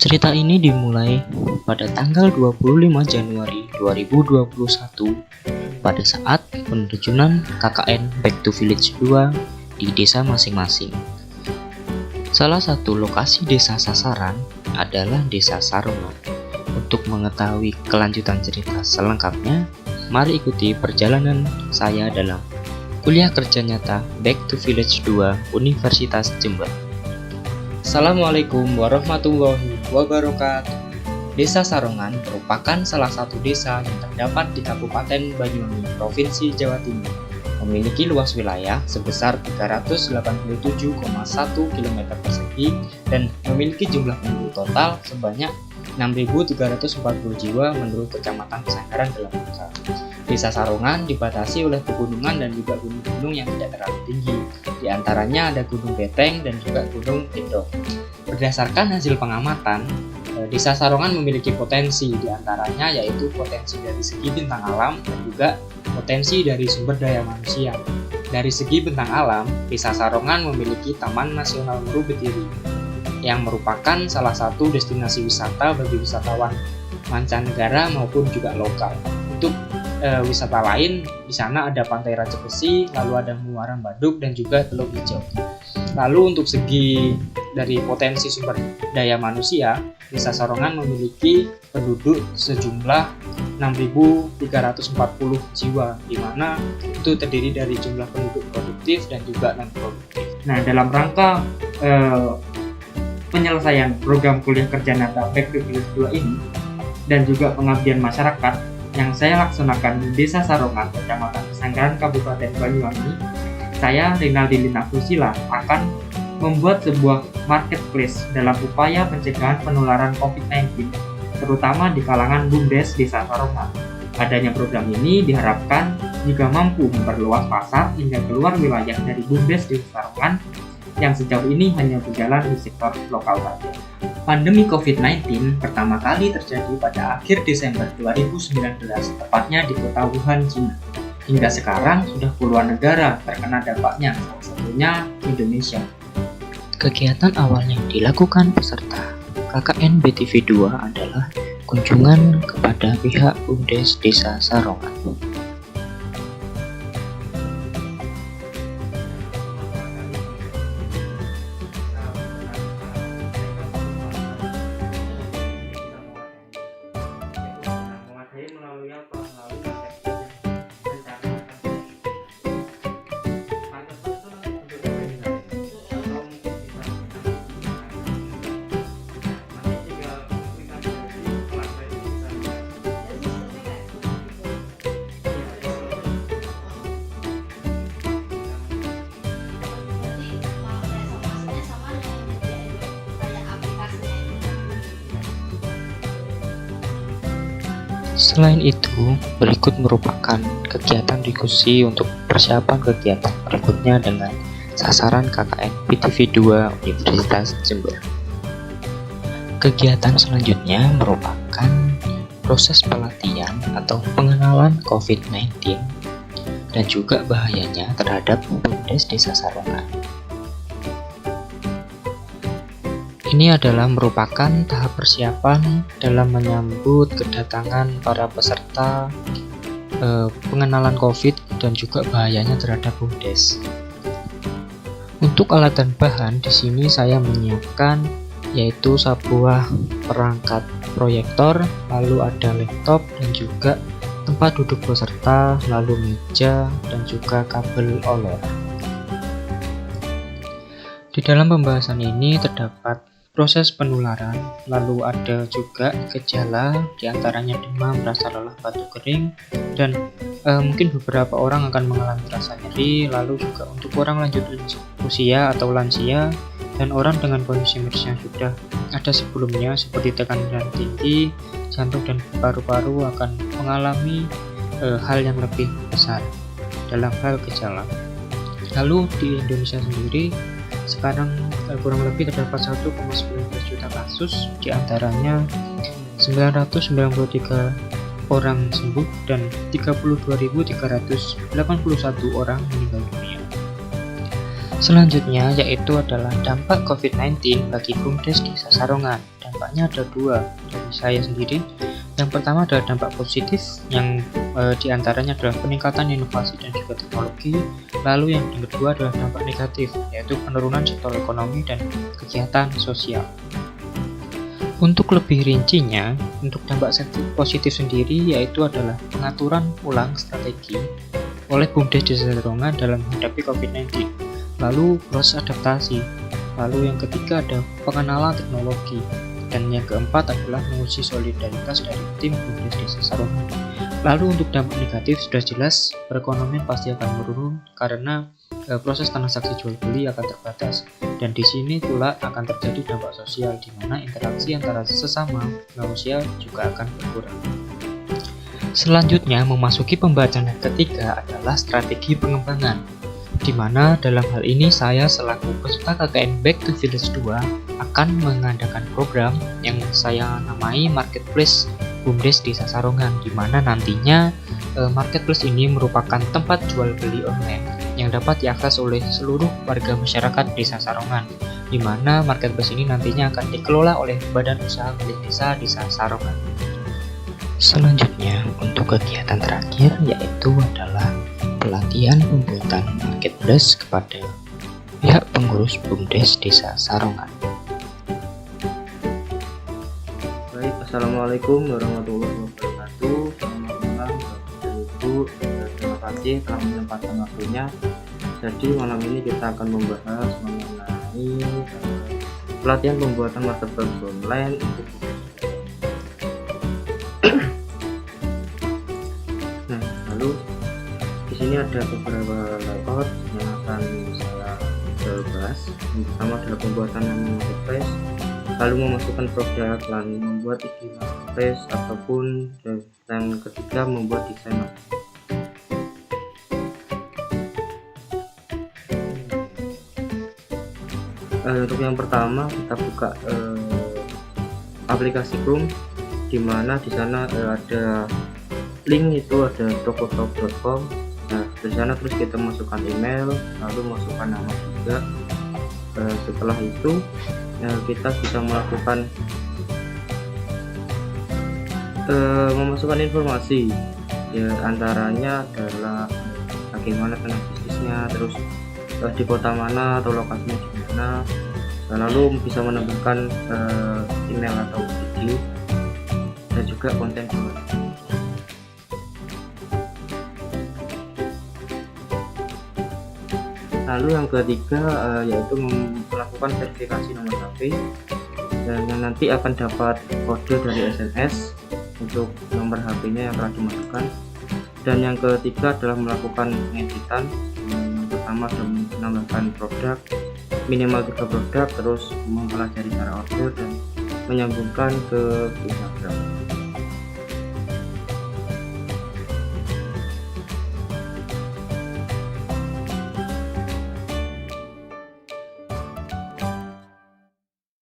Cerita ini dimulai pada tanggal 25 Januari 2021 pada saat penerjunan KKN Back to Village 2 di desa masing-masing. Salah satu lokasi desa sasaran adalah Desa Sarongan. Untuk mengetahui kelanjutan cerita selengkapnya, mari ikuti perjalanan saya dalam kuliah kerja nyata Back to Village 2 Universitas Jember. Assalamualaikum warahmatullahi wabarakatuh. Desa Sarongan merupakan salah satu desa yang terdapat di Kabupaten Banyuwangi, Provinsi Jawa Timur. Memiliki luas wilayah sebesar 387,1 km persegi dan memiliki jumlah penduduk total sebanyak 6.340 jiwa menurut Kecamatan Pesanggaran dalam angka. Desa Sarongan dibatasi oleh pegunungan dan juga gunung-gunung yang tidak terlalu tinggi. Di antaranya ada Gunung Beteng dan juga Gunung Tindog. Berdasarkan hasil pengamatan, Desa Sarongan memiliki potensi, di antaranya yaitu potensi dari segi bintang alam dan juga potensi dari sumber daya manusia. Dari segi bintang alam, Desa Sarongan memiliki Taman Nasional Meru Betiri yang merupakan salah satu destinasi wisata bagi wisatawan mancanegara maupun juga lokal. Untuk wisata lain, di sana ada Pantai Raja Besi, lalu ada Muara Baduk dan juga Teluk Hijau. Lalu untuk segi dari potensi sumber daya manusia, Desa Sarongan memiliki penduduk sejumlah 6.340 jiwa, di mana itu terdiri dari jumlah penduduk produktif dan juga non-produktif. Nah, dalam rangka penyelesaian program kuliah kerja nyata Back to Village 2 ini dan juga pengabdian masyarakat yang saya laksanakan di Desa Sarongan, Kecamatan Pesanggaran, Kabupaten Banyuwangi, saya Rinaldi Lina Fusila akan membuat sebuah marketplace dalam upaya pencegahan penularan COVID-19, terutama di kalangan BUMDes Desa Sarongan. Adanya program ini diharapkan juga mampu memperluas pasar hingga keluar wilayah dari BUMDes Desa Sarongan yang sejauh ini hanya berjalan di sektor lokal saja. Pandemi COVID-19 pertama kali terjadi pada akhir Desember 2019, tepatnya di kota Wuhan, China. Hingga sekarang sudah puluhan negara terkena dampaknya, salah satunya Indonesia. Kegiatan awal yang dilakukan peserta KKN BTV 2 adalah kunjungan kepada pihak BUMDes Desa Sarongan. Selain itu, berikut merupakan kegiatan diskusi untuk persiapan kegiatan berikutnya dengan sasaran KKN BTV 2 Universitas Jember. Kegiatan selanjutnya merupakan proses pelatihan atau pengenalan COVID-19 dan juga bahayanya terhadap BUMDes Desa Sarongan. Ini adalah merupakan tahap persiapan dalam menyambut kedatangan para peserta pengenalan COVID dan juga bahayanya terhadap BUMDes. Untuk alat dan bahan di sini saya menyiapkan yaitu sebuah perangkat proyektor, lalu ada laptop dan juga tempat duduk peserta, lalu meja dan juga kabel olor. Di dalam pembahasan ini terdapat proses penularan, lalu ada juga gejala, diantaranya demam, rasa lelah, batuk kering, dan mungkin beberapa orang akan mengalami rasa nyeri, lalu juga untuk orang lanjut usia atau lansia, dan orang dengan kondisi medis yang sudah ada sebelumnya seperti tekanan tinggi, jantung dan paru-paru akan mengalami hal yang lebih besar dalam hal gejala. Lalu di Indonesia sendiri, sekarang kurang lebih terdapat 1,19 juta kasus, diantaranya 993 orang sembuh dan 32.381 orang meninggal dunia. Selanjutnya yaitu adalah dampak COVID-19 bagi BUMDes Desa Sarongan. dampaknya ada dua dari saya sendiri. Yang pertama adalah dampak positif yang diantaranya adalah peningkatan inovasi dan juga teknologi. Lalu yang kedua adalah dampak negatif, yaitu penurunan sektor ekonomi dan kegiatan sosial. Untuk lebih rincinya, untuk dampak positif sendiri yaitu adalah pengaturan ulang strategi oleh BUMDes Desa Sarongan dalam menghadapi COVID-19. Lalu proses adaptasi. Lalu yang ketiga ada pengenalan teknologi. Dan yang keempat adalah menguji solidaritas dari tim BUMDes Desa Sarongan. Lalu untuk dampak negatif sudah jelas perekonomian pasti akan menurun karena proses transaksi jual beli akan terbatas. Dan di sini pula akan terjadi dampak sosial di mana interaksi antara sesama manusia juga akan berkurang. Selanjutnya memasuki pembahasan yang ketiga adalah strategi pengembangan, di mana dalam hal ini saya selaku peserta KKN Back to Village 2 akan mengadakan program yang saya namai Marketplace BUMDes Desa Sarongan, di mana nantinya Marketplace ini merupakan tempat jual beli online yang dapat diakses oleh seluruh warga masyarakat Desa Sarongan, di mana Marketplace ini nantinya akan dikelola oleh Badan Usaha Milik Desa Sarongan. Selanjutnya untuk kegiatan terakhir yaitu adalah pelatihan pembuatan Marketplace kepada pihak pengurus BUMDes Desa Sarongan. Baik, assalamualaikum warahmatullahi wabarakatuh. Selamat malam Bapak Ibu. Terima kasih telah menyempatkan waktunya. Jadi malam ini kita akan membahas mengenai pelatihan pembuatan Marketplace online untuk Nah, lalu di sini ada beberapa layout yang akan saya bahas. Yang pertama adalah pembuatan Marketplace, lalu memasukkan produk, lalu membuat ide Marketplace, ataupun yang ketiga membuat desain Marketplace. Untuk yang pertama kita buka aplikasi Chrome, di mana di sana ada link, itu ada tokotalk.com. Nah, di sana terus kita masukkan email, lalu masukkan nama juga. Setelah itu kita bisa melakukan memasukkan informasi, ya antaranya adalah bagaimana tentang bisnisnya, terus di kota mana atau lokasinya di mana, lalu bisa menambahkan email atau video dan juga konten juga. Lalu yang ketiga yaitu melakukan verifikasi nomor HP, yang nanti akan dapat kode dari SMS untuk nomor HP-nya yang telah dimasukkan. Dan yang ketiga adalah melakukan pengeditan. Yang pertama adalah menambahkan produk, minimal 3 produk, terus mempelajari cara order dan menyambungkan ke Instagram.